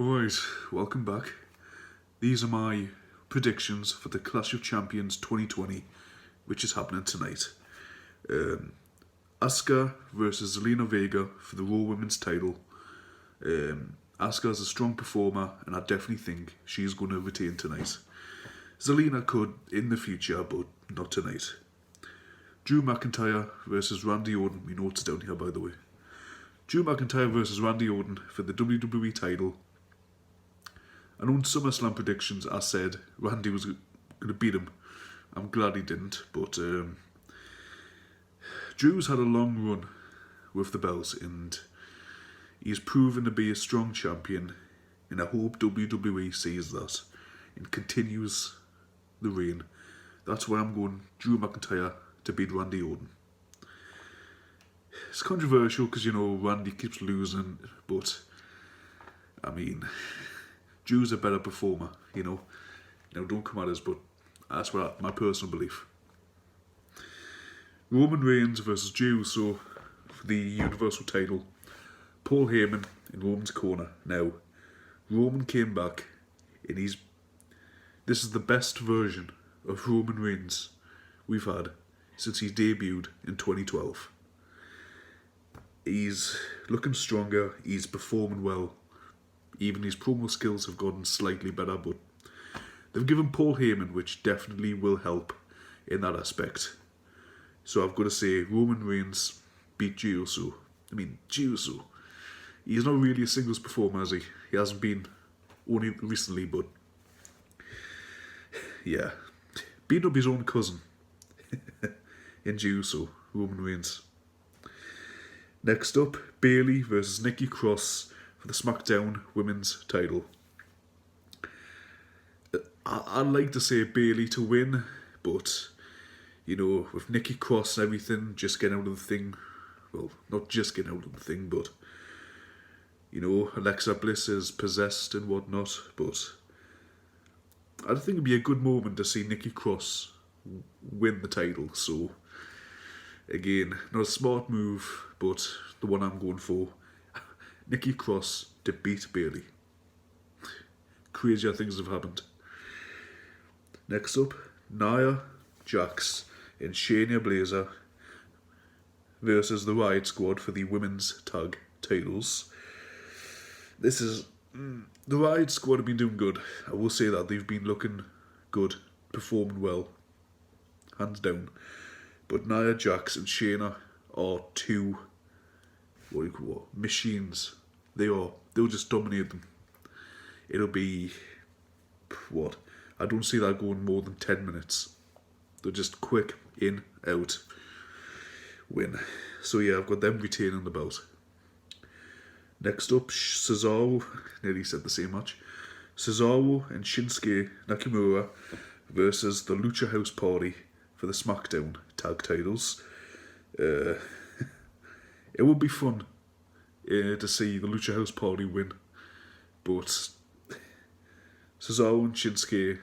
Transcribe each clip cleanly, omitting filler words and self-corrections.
Alright, welcome back. These are my predictions for the Clash of Champions 2020, which is happening tonight. Asuka versus Zelina Vega for the Raw Women's title. Asuka is a strong performer, and I definitely think she's going to retain tonight. Zelina could in the future, but not tonight. Drew McIntyre versus Randy Orton. We notes down here, by the way. Drew McIntyre versus Randy Orton for the WWE title. I know in SummerSlam predictions I said Randy was going to beat him. I'm glad he didn't, but Drew's had a long run with the belts and he's proven to be a strong champion, and I hope WWE sees that and continues the reign. That's why I'm going Drew McIntyre to beat Randy Orton. It's controversial because, you know, Randy keeps losing, but I mean, Drew's a better performer, you know. Now, don't come at us, but that's my personal belief. Roman Reigns versus Jey Uso for the Universal title. Paul Heyman in Roman's corner. Now, Roman came back, and this is the best version of Roman Reigns we've had since he debuted in 2012. He's looking stronger, he's performing well. Even his promo skills have gotten slightly better, but they've given Paul Heyman, which definitely will help in that aspect. So I've got to say, Roman Reigns beat Jey Uso. I mean, Jey Uso, he's not really a singles performer, has he? He hasn't been only recently, but yeah. Beat up his own cousin in Jey Uso, Roman Reigns. Next up, Bayley versus Nikki Cross for the SmackDown Women's title. I'd like to say Bayley to win, but, you know, with Nikki Cross and everything, just getting out of the thing, well, not just getting out of the thing, but, you know, Alexa Bliss is possessed and whatnot, but I think it'd be a good moment to see Nikki Cross win the title, so, again, not a smart move, but the one I'm going for. Nikki Cross to beat Bayley. Crazier things have happened. Next up, Nia Jax and Shayna Baszler versus the Riot Squad for the women's tag titles. The Riot Squad have been doing good. I will say that they've been looking good, performing well, hands down. But Nia Jax and Shayna are two machines. They'll just dominate them. It'll be I don't see that going more than 10 minutes. They're just quick, in, out, win. So yeah, I've got them retaining the belt. Next up, Cesaro, nearly said the same match. Cesaro and Shinsuke Nakamura versus the Lucha House Party for the SmackDown tag titles. It would be fun to see the Lucha House Party win, but Cesaro and Shinsuke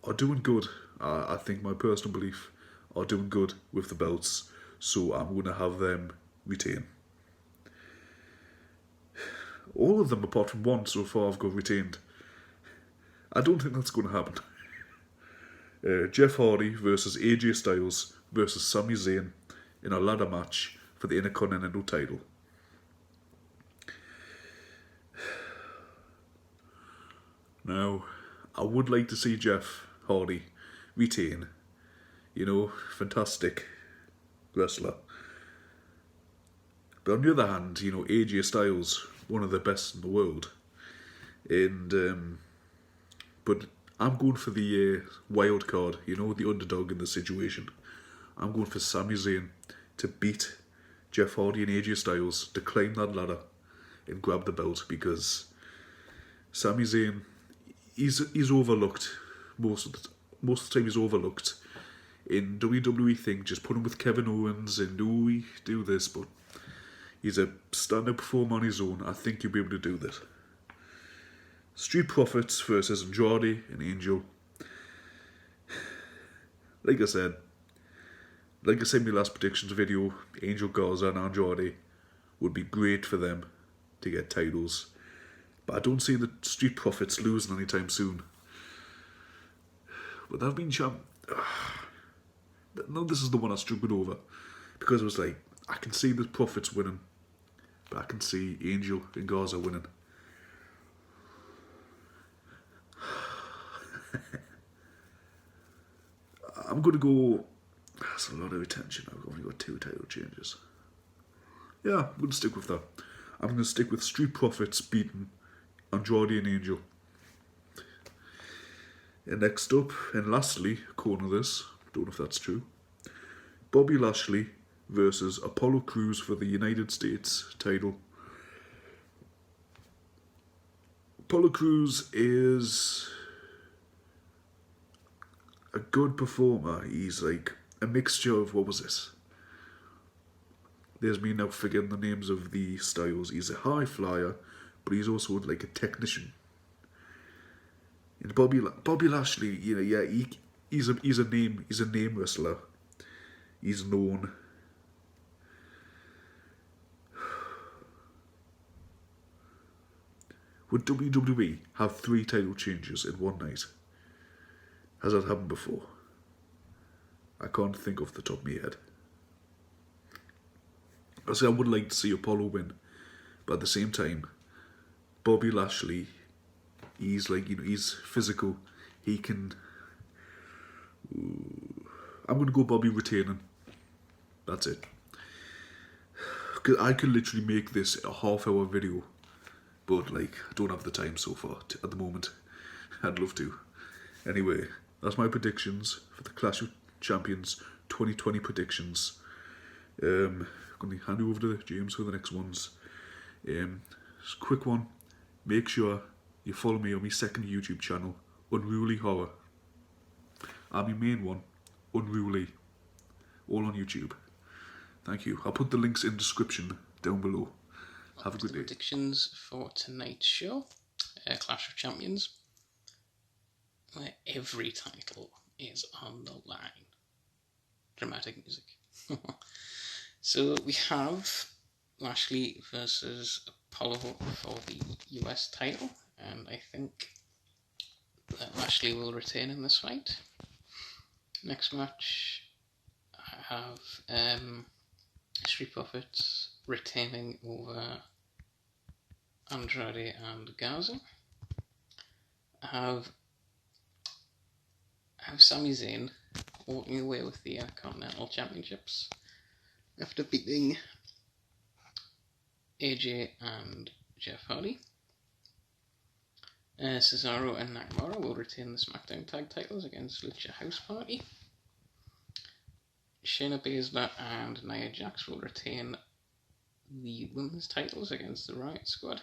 are doing good. I think my personal belief are doing good with the belts, so I'm going to have them retain. All of them apart from one so far have got retained. I don't think that's going to happen. Jeff Hardy versus AJ Styles versus Sami Zayn in a ladder match for the Intercontinental title. Now, I would like to see Jeff Hardy retain. You know, fantastic wrestler. But on the other hand, you know, AJ Styles, one of the best in the world. And, but I'm going for the wild card, you know, the underdog in the situation. I'm going for Sami Zayn to beat Jeff Hardy and AJ Styles, to climb that ladder and grab the belt, because Sami Zayn, he's overlooked most of the time. He's overlooked in WWE thing. Just put him with Kevin Owens and we do this, but he's a stand-up performer on his own. I think he'll be able to do that. Street Profits versus Andrade and Angel. Like I said in my last predictions video, Angel Garza and Andrade would be great for them to get titles. But I don't see the Street Profits losing anytime soon. But they've been champ. No, this is the one I struggled over. Because it was like, I can see the Profits winning. But I can see Angel and Garza winning. I'm going to go... That's a lot of attention. I've only got 2 title changes. Yeah, I'm going to stick with that. I'm going to stick with Street Profits beating Andrade and Angel. And next up, and lastly, according to this, don't know if that's true, Bobby Lashley versus Apollo Crews for the United States title. Apollo Crews is a good performer. He's like a mixture of, what was this? There's me now forgetting the names of the styles. He's a high flyer, but he's also like a technician. And Bobby Lashley, you know, yeah, he's a name wrestler. He's known. Would WWE have 3 title changes in one night? Has that happened before? I can't think off the top of my head. I say I would like to see Apollo win, but at the same time, Bobby Lashley, he's like, you know, he's physical. He can. I'm gonna go Bobby retaining. That's it. Cause I could literally make this a half-hour video, but like I don't have the time so far at the moment. I'd love to. Anyway, that's my predictions for the Clash of Champions 2020 predictions. I'm going to hand you over to James for the next ones. Just a quick one. Make sure you follow me on my second YouTube channel, Unruly Horror. And my main one, Unruly. All on YouTube. Thank you. I'll put the links in the description down below. Have a good day. Predictions for tonight's show, Clash of Champions, where every title is on the line. Dramatic music. So we have Lashley versus Apollo for the US title, and I think that Lashley will retain in this fight. Next match, I have Street Profits retaining over Andrade and Garza. I have Sami Zayn walking away with the Continental Championships after beating AJ and Jeff Hardy. Cesaro and Nakamura will retain the SmackDown Tag Titles against Lucha House Party. Shayna Baszler and Nia Jax will retain the Women's titles against the Riot Squad.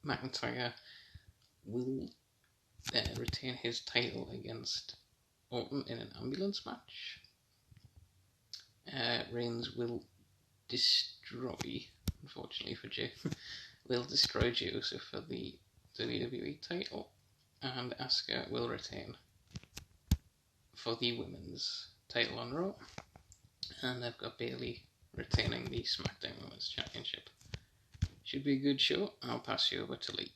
McIntyre will retain his title against Orton in an ambulance match. Reigns will destroy, unfortunately for Jey, will destroy Jey Uso for the WWE title, and Asuka will retain for the Women's title on Raw, and I've got Bayley retaining the SmackDown Women's Championship. Should be a good show. I'll pass you over to Lee.